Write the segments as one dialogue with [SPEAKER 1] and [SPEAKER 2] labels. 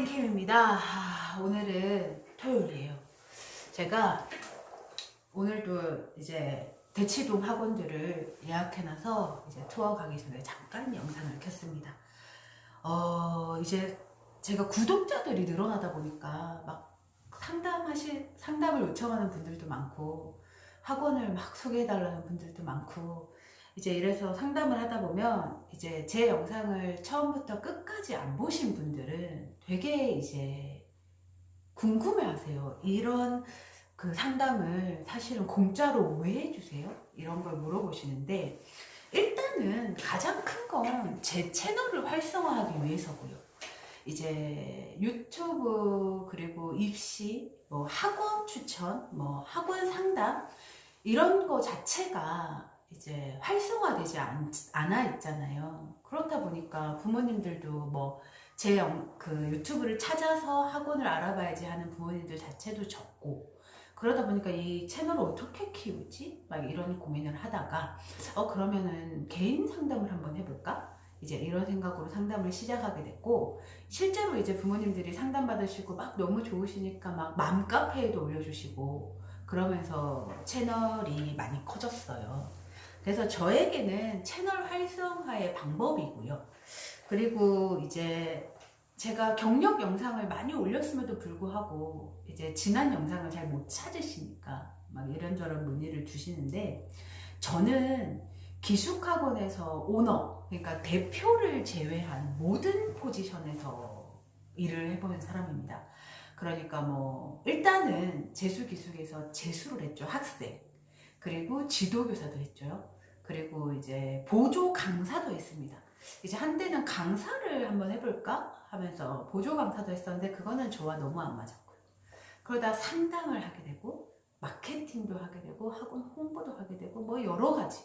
[SPEAKER 1] 땡캠입니다. 오늘은 토요일이에요. 제가 오늘도 이제 대치동 학원들을 예약해놔서 이제 투어 가기 전에 잠깐 영상을 켰습니다. 이제 제가 구독자들이 늘어나다 보니까 막 상담을 요청하는 분들도 많고 학원을 막 소개해달라는 분들도 많고 이제 이래서 상담을 하다 보면 이제 제 영상을 처음부터 끝까지 안 보신 분들은 되게 이제 궁금해 하세요. 이런 그 상담을 사실은 공짜로 왜 해주세요? 이런 걸 물어보시는데 일단은 가장 큰 건 제 채널을 활성화하기 위해서고요. 이제 유튜브 그리고 입시, 뭐 학원 추천, 뭐 학원 상담 이런 거 자체가 이제 활성화되지 않아 있잖아요. 그렇다 보니까 부모님들도 뭐 그 유튜브를 찾아서 학원을 알아봐야지 하는 부모님들 자체도 적고 그러다 보니까 이 채널을 어떻게 키우지? 막 이런 고민을 하다가 그러면은 개인 상담을 한번 해볼까? 이제 이런 생각으로 상담을 시작하게 됐고 실제로 이제 부모님들이 상담 받으시고 막 너무 좋으시니까 막 맘카페에도 올려주시고 그러면서 채널이 많이 커졌어요. 그래서 저에게는 채널 활성화의 방법이고요. 그리고 이제 제가 경력 영상을 많이 올렸음에도 불구하고 이제 지난 영상을 잘 못 찾으시니까 막 이런저런 문의를 주시는데 저는 기숙학원에서 오너, 그러니까 대표를 제외한 모든 포지션에서 일을 해보는 사람입니다. 그러니까 뭐 일단은 재수기숙에서 재수를 했죠. 학생. 그리고 지도교사도 했죠. 그리고 이제 보조 강사도 했습니다. 이제 한때는 강사를 한번 해볼까 하면서 보조 강사도 했었는데 그거는 저와 너무 안 맞았고요. 그러다 상담을 하게 되고 마케팅도 하게 되고 학원 홍보도 하게 되고 뭐 여러 가지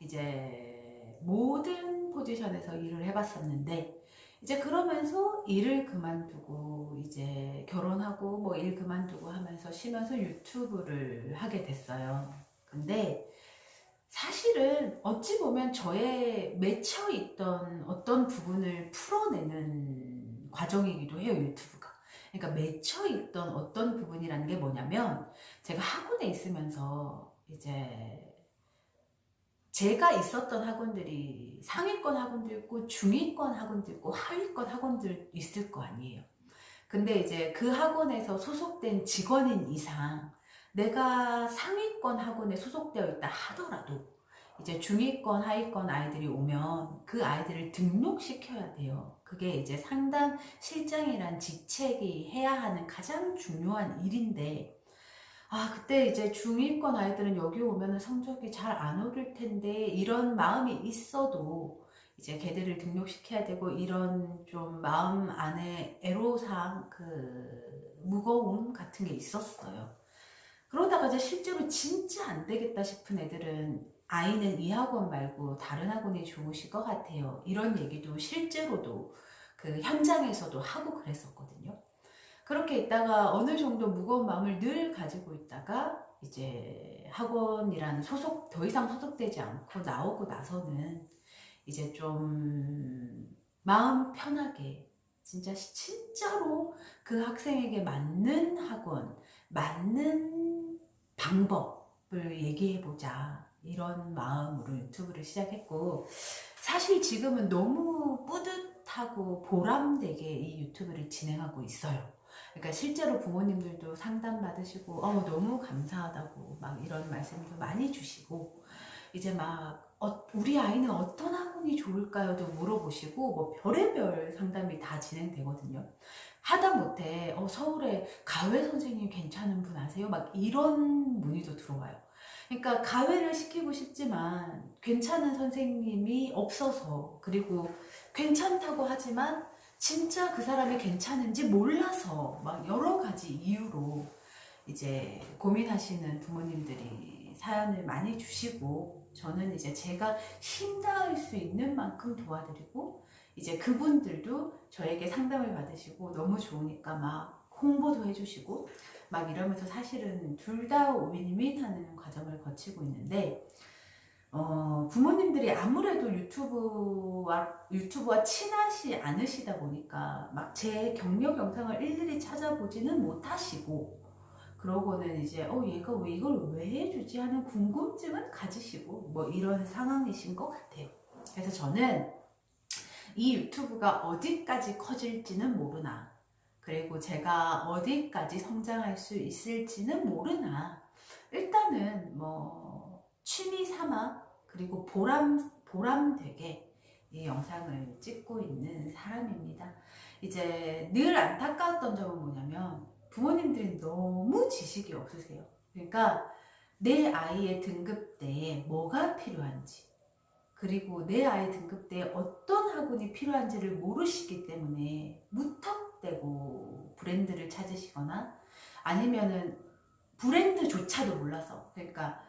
[SPEAKER 1] 이제 모든 포지션에서 일을 해봤었는데 이제 그러면서 일을 그만두고 이제 결혼하고 뭐 일 그만두고 하면서 쉬면서 유튜브를 하게 됐어요. 근데 사실은 어찌 보면 저의 맺혀있던 어떤 부분을 풀어내는 과정이기도 해요, 유튜브가. 그러니까 맺혀있던 어떤 부분이라는 게 뭐냐면 제가 학원에 있으면서 이제 제가 있었던 학원들이 상위권 학원도 있고 중위권 학원도 있고 하위권 학원들 있을 거 아니에요. 근데 이제 그 학원에서 소속된 직원인 이상 내가 상위권 학원에 소속되어 있다 하더라도 이제 중위권, 하위권 아이들이 오면 그 아이들을 등록시켜야 돼요. 그게 이제 상담 실장이란 직책이 해야 하는 가장 중요한 일인데 그때 이제 중위권 아이들은 여기 오면은 성적이 잘 안 오를 텐데 이런 마음이 있어도 이제 걔들을 등록시켜야 되고 이런 좀 마음 안에 애로사항 그 무거움 같은 게 있었어요. 그러다가 이제 실제로 진짜 안 되겠다 싶은 애들은 아이는 이 학원 말고 다른 학원이 좋으실 것 같아요. 이런 얘기도 실제로도 그 현장에서도 하고 그랬었거든요. 그렇게 있다가 어느 정도 무거운 마음을 늘 가지고 있다가 이제 학원이라는 더 이상 소속되지 않고 나오고 나서는 이제 좀 마음 편하게 진짜로 그 학생에게 맞는 학원, 맞는 방법을 얘기해보자. 이런 마음으로 유튜브를 시작했고, 사실 지금은 너무 뿌듯하고 보람되게 이 유튜브를 진행하고 있어요. 그러니까 실제로 부모님들도 상담 받으시고, 너무 감사하다고 막 이런 말씀도 많이 주시고, 이제 막 우리 아이는 어떤 학원이 좋을까요도 물어보시고 뭐 별의별 상담이 다 진행되거든요. 하다못해 서울에 가외 선생님 괜찮은 분 아세요? 막 이런 문의도 들어와요. 그러니까 가외를 시키고 싶지만 괜찮은 선생님이 없어서 그리고 괜찮다고 하지만 진짜 그 사람이 괜찮은지 몰라서 막 여러 가지 이유로 이제 고민하시는 부모님들이 사연을 많이 주시고 저는 이제 제가 힘닿을 수 있는 만큼 도와드리고 이제 그분들도 저에게 상담을 받으시고 너무 좋으니까 막 홍보도 해주시고 막 이러면서 사실은 둘 다 윈윈하는 과정을 거치고 있는데 부모님들이 아무래도 유튜브와 친하시 않으시다 보니까 막 제 경력 영상을 일일이 찾아보지는 못하시고, 그러고는 이제 얘가 왜 이걸 왜 해주지 하는 궁금증은 가지시고 뭐 이런 상황이신 것 같아요. 그래서 저는 이 유튜브가 어디까지 커질지는 모르나, 그리고 제가 어디까지 성장할 수 있을지는 모르나, 일단은 뭐 취미 삼아 그리고 보람되게 이 영상을 찍고 있는 사람입니다. 이제 늘 안타까웠던 점은 뭐냐면 부모님들이 너무 지식이 없으세요. 그러니까 내 아이의 등급대에 뭐가 필요한지, 그리고 내 아이 등급대에 어떤 학원이 필요한지를 모르시기 때문에 무턱대고 브랜드를 찾으시거나, 아니면은 브랜드조차도 몰라서, 그러니까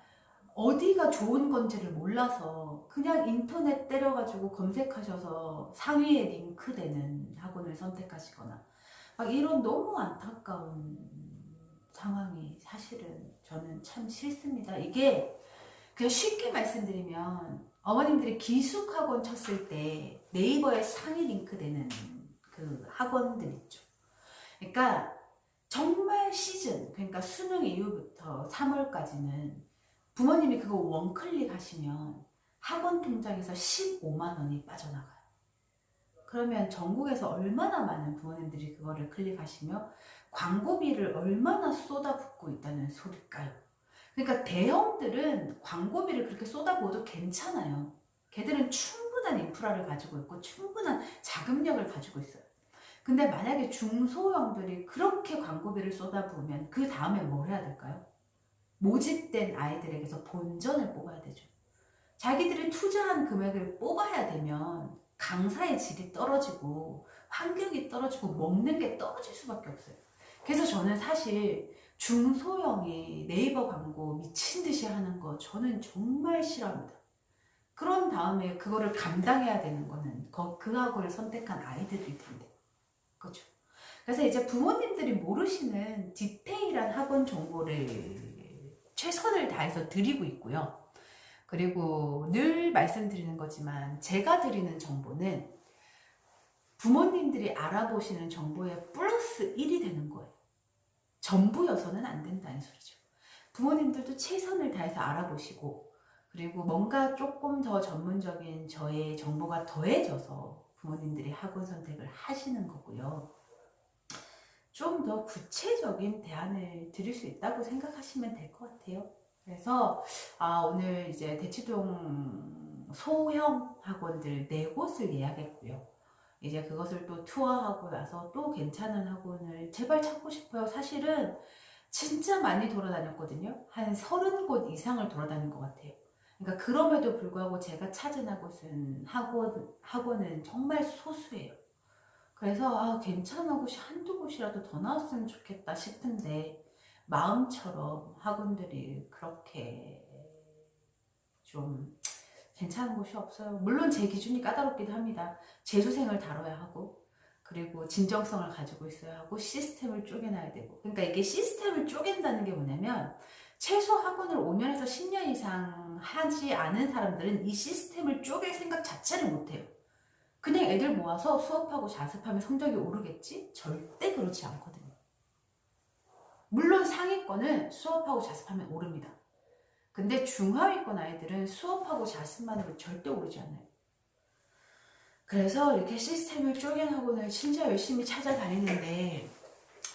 [SPEAKER 1] 어디가 좋은 건지를 몰라서 그냥 인터넷 때려가지고 검색하셔서 상위에 링크되는 학원을 선택하시거나, 막 이런 너무 안타까운 상황이 사실은 저는 참 싫습니다. 이게 그냥 쉽게 말씀드리면, 어머님들이 기숙학원 쳤을 때 네이버에 상위 링크되는 그 학원들 있죠. 그러니까 정말 시즌, 그러니까 수능 이후부터 3월까지는 부모님이 그거 원클릭 하시면 학원 통장에서 15만 원이 빠져나가요. 그러면 전국에서 얼마나 많은 부모님들이 그거를 클릭하시며 광고비를 얼마나 쏟아붓고 있다는 소릴까요? 그러니까 대형들은 광고비를 그렇게 쏟아부어도 괜찮아요. 걔들은 충분한 인프라를 가지고 있고 충분한 자금력을 가지고 있어요. 근데 만약에 중소형들이 그렇게 광고비를 쏟아부으면 그 다음에 뭘 해야 될까요? 모집된 아이들에게서 본전을 뽑아야 되죠. 자기들이 투자한 금액을 뽑아야 되면 강사의 질이 떨어지고 환경이 떨어지고 먹는 게 떨어질 수밖에 없어요. 그래서 저는 사실 중소형이 네이버 광고 미친 듯이 하는 거 저는 정말 싫어합니다. 그런 다음에 그거를 감당해야 되는 거는 그 학원을 선택한 아이들일 텐데. 그렇죠. 그래서 이제 부모님들이 모르시는 디테일한 학원 정보를 최선을 다해서 드리고 있고요. 그리고 늘 말씀드리는 거지만 제가 드리는 정보는 부모님들이 알아보시는 정보의 플러스 1이 되는 거예요. 전부여서는 안 된다는 소리죠. 부모님들도 최선을 다해서 알아보시고, 그리고 뭔가 조금 더 전문적인 저의 정보가 더해져서 부모님들이 학원 선택을 하시는 거고요. 좀 더 구체적인 대안을 드릴 수 있다고 생각하시면 될 것 같아요. 그래서 오늘 이제 대치동 소형 학원들 4곳을 예약했고요. 이제 그것을 또 투어하고 나서 또 괜찮은 학원을 제발 찾고 싶어요. 사실은 진짜 많이 돌아다녔거든요. 한 30곳 이상을 돌아다닌 것 같아요. 그러니까 그럼에도 불구하고 제가 찾은 학원은 정말 소수예요. 그래서 괜찮은 곳이 한두 곳이라도 더 나왔으면 좋겠다 싶은데, 마음처럼 학원들이 그렇게 좀 괜찮은 곳이 없어요. 물론 제 기준이 까다롭기도 합니다. 재수생을 다뤄야 하고, 그리고 진정성을 가지고 있어야 하고, 시스템을 쪼개놔야 되고. 그러니까 이게 시스템을 쪼갠다는 게 뭐냐면, 최소 학원을 5년에서 10년 이상 하지 않은 사람들은 이 시스템을 쪼갤 생각 자체를 못해요. 그냥 애들 모아서 수업하고 자습하면 성적이 오르겠지? 절대 그렇지 않거든요. 물론 상위권은 수업하고 자습하면 오릅니다. 근데 중하위권 아이들은 수업하고 자습만으로 절대 오르지 않아요. 그래서 이렇게 시스템을 쪼갠 학원을 진짜 열심히 찾아다니는데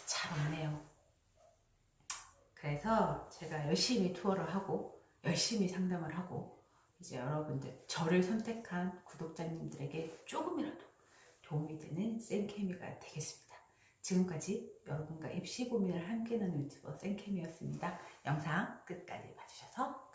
[SPEAKER 1] 잘 없네요. 그래서 제가 열심히 투어를 하고 열심히 상담을 하고, 이제 여러분들, 저를 선택한 구독자님들에게 조금이라도 도움이 되는 쌤케미가 되겠습니다. 지금까지 여러분과 입시 고민을 함께 나눈 유튜버 쌤케미였습니다. 영상 끝까지 봐주셔서